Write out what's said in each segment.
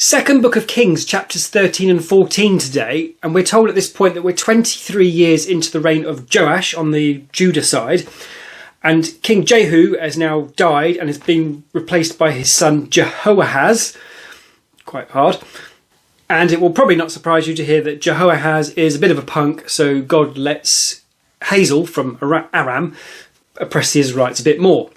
Second book of Kings, chapters 13 and 14 today, and we're told at this point that we're 23 years into the reign of Joash on the Judah side, and King Jehu has now died and has been replaced by his son Jehoahaz. Quite hard. And it will probably not surprise you to hear that Jehoahaz is a bit of a punk, so God lets Hazael from Aram oppress the Israelites a bit more.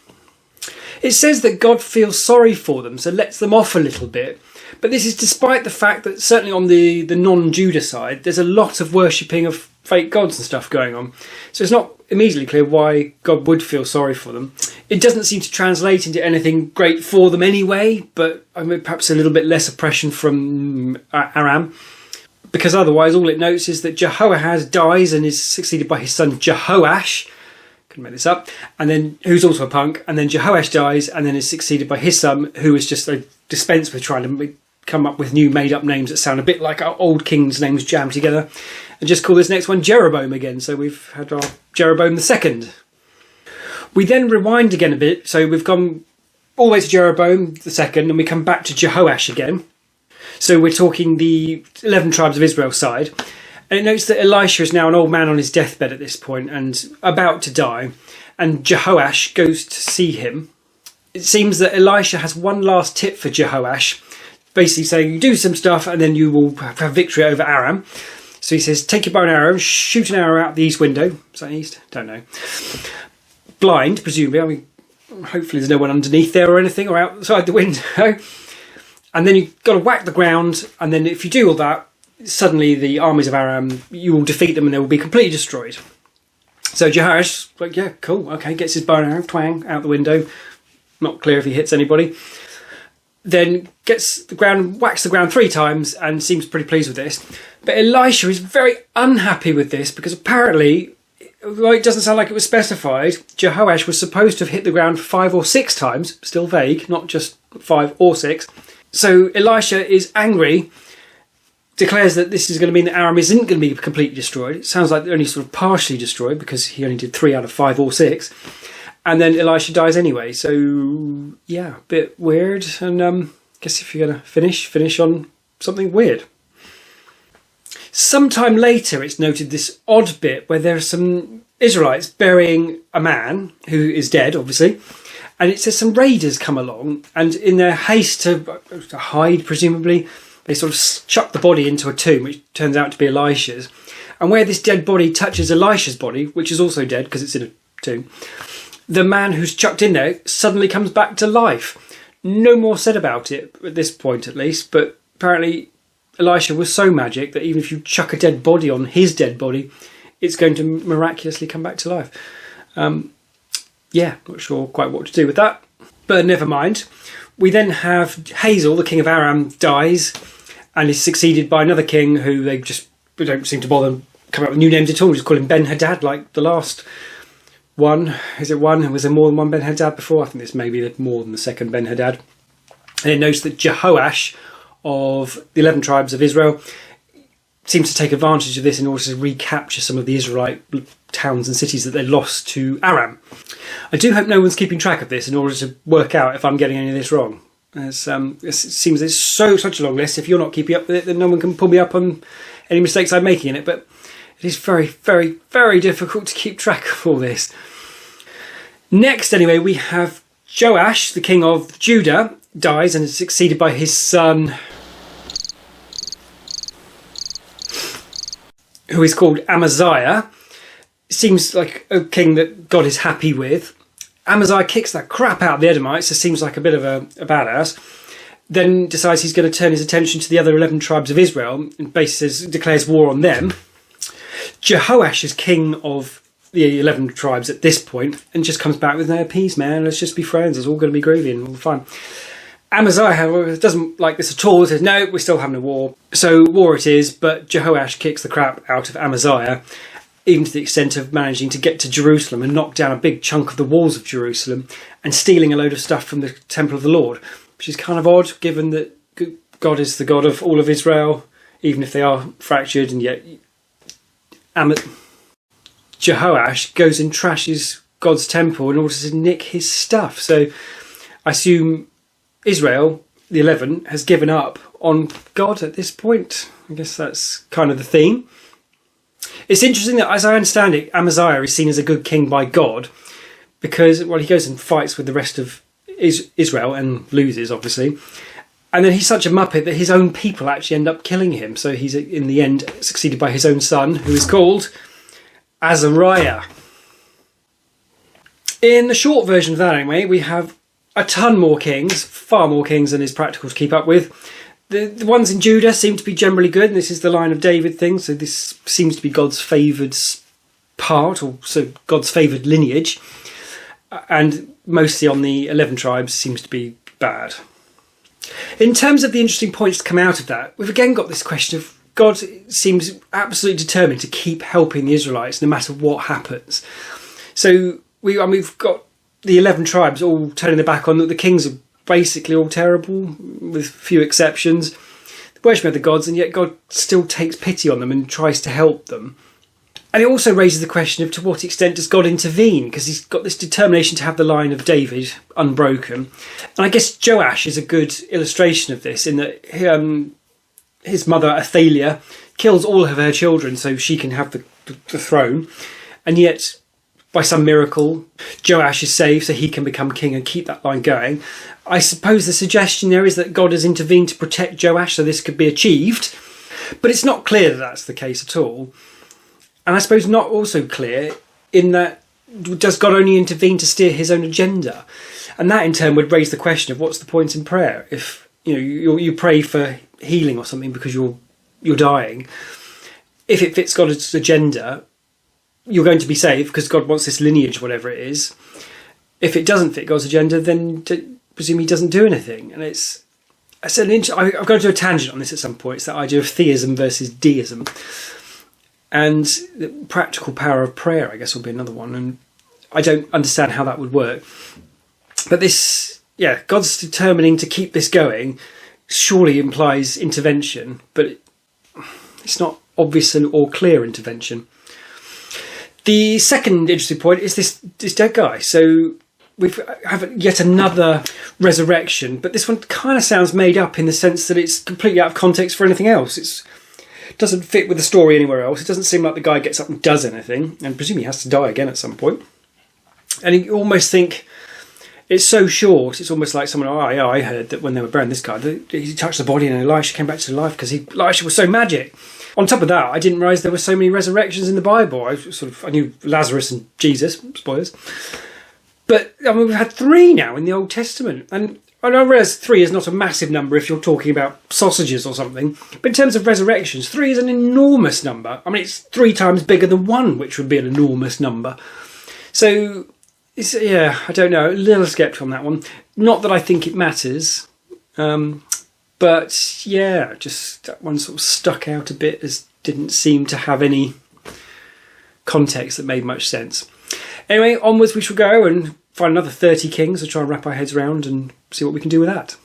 It says that God feels sorry for them, so lets them off a little bit. But this is despite the fact that certainly on the non-Judah side, there's a lot of worshipping of fake gods and stuff going on. So it's not immediately clear why God would feel sorry for them. It doesn't seem to translate into anything great for them anyway, but I mean, perhaps a little bit less oppression from Aram. Because otherwise all it notes is that Jehoahaz dies and is succeeded by his son Jehoash. Couldn't make this up. And then, who's also a punk. And then Jehoash dies and then is succeeded by his son, who is just dispensed with trying to come up with new made-up names that sound a bit like our old kings' names jammed together, and just call this next one Jeroboam again. So we've had our Jeroboam II. We then rewind again a bit, so we've gone all the way to Jeroboam II, and we come back to Jehoash again. So we're talking the 11 tribes of Israel side, and it notes that Elisha is now an old man on his deathbed at this point and about to die, and Jehoash goes to see him. It seems that Elisha has one last tip for Jehoash, basically saying, you do some stuff and then you will have victory over Aram. So he says, take your bow and arrow, shoot an arrow out the east window. Is that east? Don't know. Blind, presumably. I mean, hopefully there's no one underneath there or anything, or outside the window. And then you've got to whack the ground, and then if you do all that, suddenly the armies of Aram, you will defeat them and they will be completely destroyed. So Jehoash, like, yeah, cool, okay, gets his bow and arrow, twang, out the window. Not clear if he hits anybody. Then gets the ground, whacks the ground 3 times and seems pretty pleased with this. But Elisha is very unhappy with this because apparently, well, it doesn't sound like it was specified, Jehoash was supposed to have hit the ground 5 or 6 times, still vague, not just 5 or 6. So Elisha is angry, declares that this is going to mean that Aram isn't going to be completely destroyed. It sounds like they're only sort of partially destroyed because he only did 3 out of 5 or 6. And then Elisha dies anyway, so yeah, a bit weird. And guess if you're going to finish on something weird. Sometime later, it's noted this odd bit where there are some Israelites burying a man who is dead, obviously. And it says some raiders come along, and in their haste to hide, presumably, they sort of chuck the body into a tomb, which turns out to be Elisha's. And where this dead body touches Elisha's body, which is also dead because it's in a tomb, the man who's chucked in there suddenly comes back to life. No more said about it, at this point at least, but apparently Elisha was so magic that even if you chuck a dead body on his dead body, it's going to miraculously come back to life. Yeah, not sure quite what to do with that, but never mind. We then have Hazael, the king of Aram, dies and is succeeded by another king who they don't seem to bother coming up with new names at all. Just call him Ben-Hadad like the last one. Is it one? Was there more than one Ben-Hadad before? I think there's maybe more than the second Ben-Hadad. And it notes that Jehoash of the 11 tribes of Israel seems to take advantage of this in order to recapture some of the Israelite towns and cities that they lost to Aram. I do hope no one's keeping track of this in order to work out if I'm getting any of this wrong. It seems there's such a long list. If you're not keeping up with it, then no one can pull me up on any mistakes I'm making in it. But it is very, very, very difficult to keep track of all this. Next, anyway, we have Joash, the king of Judah, dies and is succeeded by his son, who is called Amaziah. Seems like a king that God is happy with. Amaziah kicks that crap out of the Edomites, so seems like a bit of a badass. Then decides he's going to turn his attention to the other 11 tribes of Israel and basically declares war on them. Jehoash is king of the 11 tribes at this point and just comes back with no peace, man. Let's just be friends. It's all going to be groovy and all fine. Amaziah, however, doesn't like this at all. He says, no, we're still having a war. So war it is, but Jehoash kicks the crap out of Amaziah, even to the extent of managing to get to Jerusalem and knock down a big chunk of the walls of Jerusalem and stealing a load of stuff from the temple of the Lord, which is kind of odd given that God is the God of all of Israel, even if they are fractured, and yet Jehoash goes and trashes God's temple in order to nick his stuff. So I assume Israel the 11, has given up on God at this point. I guess that's kind of the theme. It's interesting that, as I understand it, Amaziah is seen as a good king by God because, well, he goes and fights with the rest of Israel and loses, obviously. And then he's such a muppet that his own people actually end up killing him. So he's, in the end, succeeded by his own son, who is called Azariah. In the short version of that, anyway, we have a ton more kings, far more kings than is practical to keep up with. The ones in Judah seem to be generally good, and this is the line of David thing, so this seems to be God's favoured part, or so God's favoured lineage. And mostly on the 11 tribes seems to be bad. In terms of the interesting points to come out of that, we've again got this question of God seems absolutely determined to keep helping the Israelites no matter what happens. So we've got the 11 tribes all turning their back on that. The kings are basically all terrible, with few exceptions. They worship other gods, and yet God still takes pity on them and tries to help them. And it also raises the question of to what extent does God intervene? Because he's got this determination to have the line of David unbroken. And I guess Joash is a good illustration of this, in that his mother Athaliah kills all of her children so she can have the throne. And yet, by some miracle, Joash is saved so he can become king and keep that line going. I suppose the suggestion there is that God has intervened to protect Joash so this could be achieved. But it's not clear that that's the case at all. And I suppose not also clear in that, does God only intervene to steer his own agenda? And that in turn would raise the question of what's the point in prayer? If you pray for healing or something because you're dying, if it fits God's agenda, you're going to be saved because God wants this lineage, whatever it is. If it doesn't fit God's agenda, then presume he doesn't do anything. And I've gone to a tangent on this at some point. It's that idea of theism versus deism. And the practical power of prayer, I guess, will be another one. And I don't understand how that would work. But God's determining to keep this going surely implies intervention, but it's not obvious or clear intervention. The second interesting point is this dead guy. So we have yet another resurrection, but this one kind of sounds made up in the sense that it's completely out of context for anything else. It doesn't fit with the story anywhere else. It doesn't seem like the guy gets up and does anything, and presumably he has to die again at some point. And you almost think it's so short, it's almost like someone, I heard that when they were burying this guy, he touched the body and Elisha came back to life because Elisha was so magic. On top of that, I didn't realise there were so many resurrections in the Bible. I knew Lazarus and Jesus, spoilers. But we've had 3 now in the Old Testament. And I realise 3 is not a massive number if you're talking about sausages or something. But in terms of resurrections, 3 is an enormous number. I mean, it's 3 times bigger than 1, which would be an enormous number. So, I don't know. A little sceptical on that one. Not that I think it matters. But, just that one sort of stuck out a bit as didn't seem to have any context that made much sense. Anyway, onwards we shall go and find another 30 kings to try and wrap our heads around and see what we can do with that.